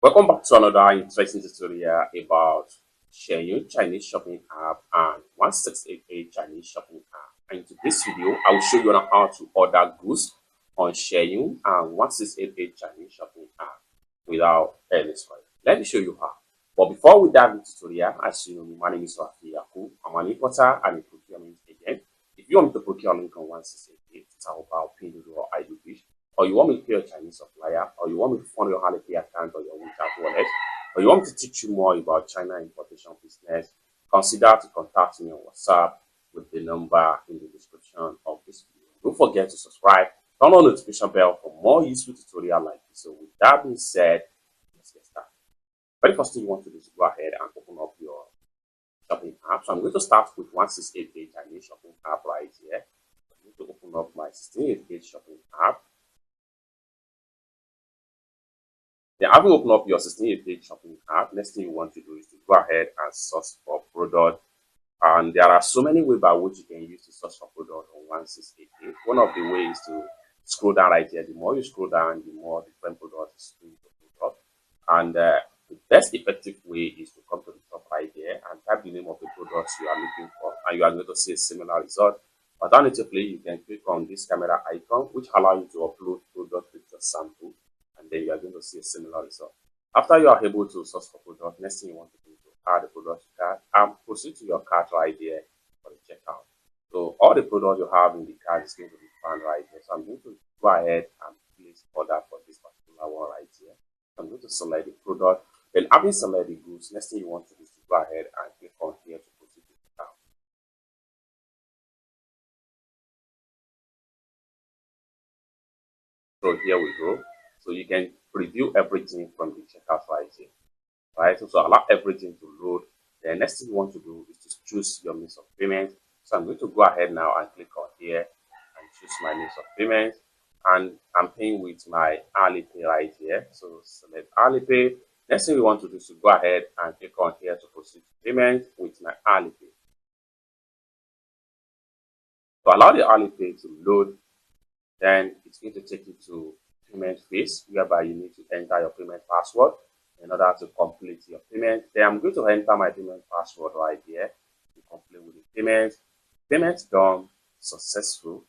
Welcome back to another interesting tutorial about Xianyu Chinese shopping app and 1688 Chinese shopping app. And in today's video, I will show you on how to order goods on Xianyu and 1688 Chinese shopping app without any spoil. Let me show you how. But before we dive into the tutorial, as you know, my name is Rafi Yaku. I'm an importer and a procurement agent. If you want me to procure link on 1688, it's about pinduoduo or IDP, or you want me to pay a Chinese supplier, or you want me to fund your Alipay account or your WeChat wallet, or you want me to teach you more about China importation business, consider to contact me on WhatsApp with the number in the description of this video. Don't forget to subscribe, turn on the notification bell for more useful tutorials like this. So with that being said, let's get started. Very first thing you want to do is go ahead and open up your shopping app. So I'm going to start with 1688 Chinese shopping app right here. I'm going to open up my 1688 shopping app. Then having opened up your 1688 shopping app, next thing you want to do is to go ahead and search for product. And there are so many ways by which you can use to search for product on 1688. One of the ways is to scroll down right here. The more you scroll down, the more different products is the product. And the best effective way is to come to the top right here and type the name of the products you are looking for, and you are going to see a similar result. Alternatively, you can click on this camera icon, which allows you to upload product picture sample, and then you are going to see a similar result. After you are able to search for product, next thing you want to do is to add the product to cart and proceed to your cart right there for the checkout. So all the products you have in the cart is going to be found right here. So I'm going to go ahead and place order for this particular one right here. So I'm going to select the product. Then having selected the goods, next thing you want to do is to go ahead and click on here to proceed to checkout. So here we go. So you can preview everything from the checkout right here. Right, so allow everything to load. The next thing you want to do is to choose your means of payment. So I'm going to go ahead now and click on here and choose my means of payment, and I'm paying with my Alipay right here. So select Alipay. Next thing we want to do is to go ahead and click on here to proceed to payment with my Alipay. To allow the Alipay to load, then it's going to take you to payment phase, whereby you need to enter your payment password in order to complete your payment. Then I'm going to enter my payment password right here to complete with the payment. Payment done successful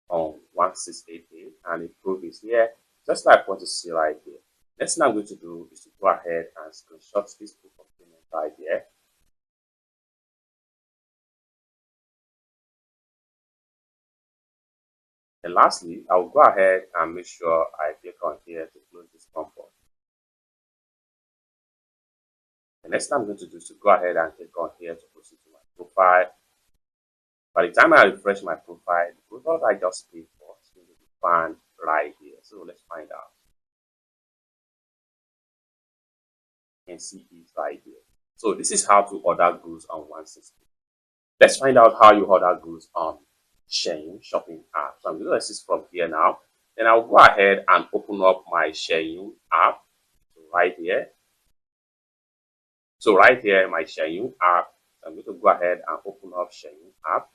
on 1688, and the proof is here, just like what you see right here. Next thing I'm going to do is to go ahead and screenshot this proof of payment right here. And lastly, I will go ahead and make sure I click on here to close this comfort. The next thing I'm going to do is to go ahead and click on here to proceed to my profile. By the time I refresh my profile, the product I just paid for is going to be found right here. So let's find out. You can see it right here. So this is how to order goods on 160. Let's find out how you order goods on Xianyu shopping app. So I'm going to assist from here now. Then I'll go ahead and open up my Xianyu app. So right here. So right here, my Xianyu app. I'm going to go ahead and open up Xianyu app.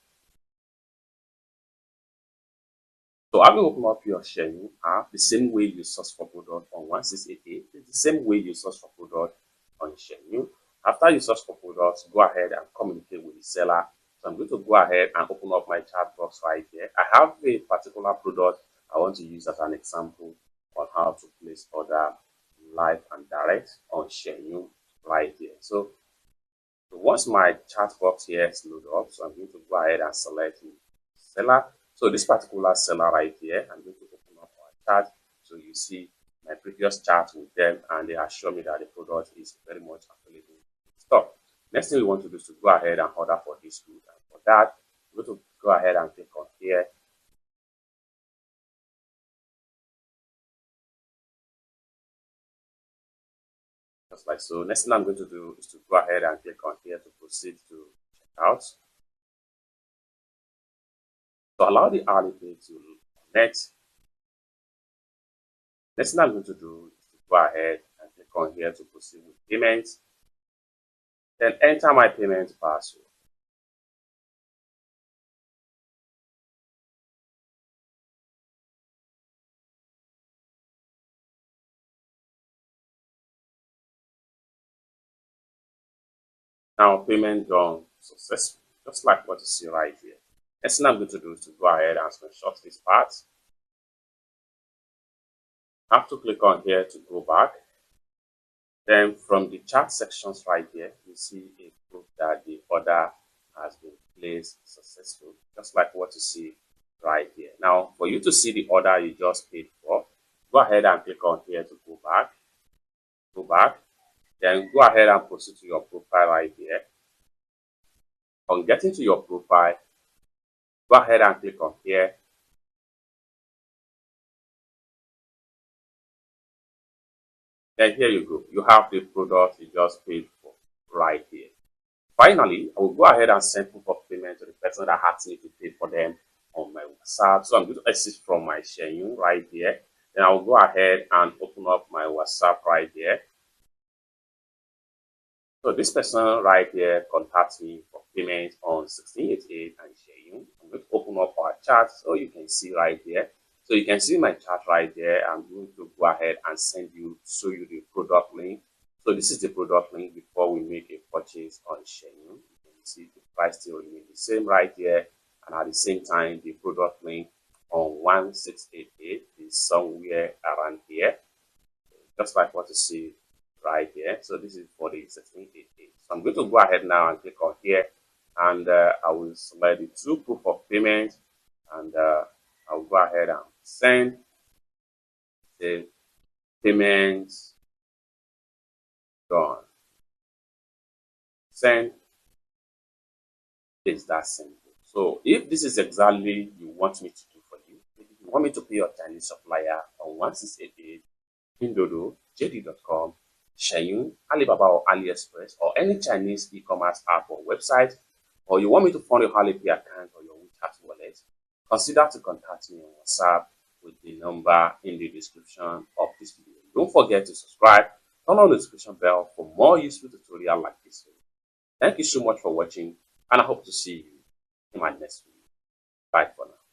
So having opened up your Xianyu app, the same way you search for product on 1688 is the same way you search for product on Xianyu. After you search for products, go ahead and communicate with the seller. So I'm going to go ahead and open up my chat box right here. I have a particular product I want to use as an example on how to place order live and direct on Xianyu right here. So once my chat box here is loaded up, so I'm going to go ahead and select the seller. So this particular seller right here, I'm going to open up our chat. So you see my previous chat with them, and they assure me that the product is very much available in stock. Next thing we want to do is to go ahead and order for this good. And for that, we're going to go ahead and click on here. Just like so. Next thing I'm going to do is to go ahead and click on here to proceed to checkout. To allow the Alipay to connect, next thing I'm going to do is to go ahead and click on here to proceed with payment. Then enter my payment password. Now payment done successfully, just like what you see right here. Next thing I'm going to do is to go ahead and screenshot this part. I have to click on here to go back. Then from the chat sections right here, you see a proof that the order has been placed successfully, just like what you see right here. Now, for you to see the order you just paid for, go ahead and click on here to go back. Go back. Then go ahead and proceed to your profile right here. On getting to your profile, go ahead and click on here. Then here you go. You have the product you just paid for right here. Finally, I will go ahead and send proof of payment to the person that asked me to pay for them on my WhatsApp. So I'm going to exit from my Xianyu right here. Then I will go ahead and open up my WhatsApp right here. So this person right here contacts me for payment on 1688 and Xianyu. I'm going to open up our chat so you can see right here. So you can see my chat right there. I'm going to go ahead and show you the product link. So this is the product link before we make a purchase on Xianyu. You can see the price still remains the same right here. And at the same time, the product link on 1688 is somewhere around here. Just like what you see right here. So this is for the 1688. So I'm going to go ahead now and click on here. And I will select the two proof of payment. And I'll go ahead and send the payment done. Send. It's that simple. So if this is exactly you want me to do for you, if you want me to pay your Chinese supplier on 1688, pinduoduo, JD.com, Xianyu, Alibaba or AliExpress, or any Chinese e-commerce app or website, or you want me to fund your Alipay account or your WeChat wallet, consider to contact me on WhatsApp with the number in the description of this video. Don't forget to subscribe, turn on the notification bell for more useful tutorials like this one. Thank you so much for watching, and I hope to see you in my next video. Bye for now.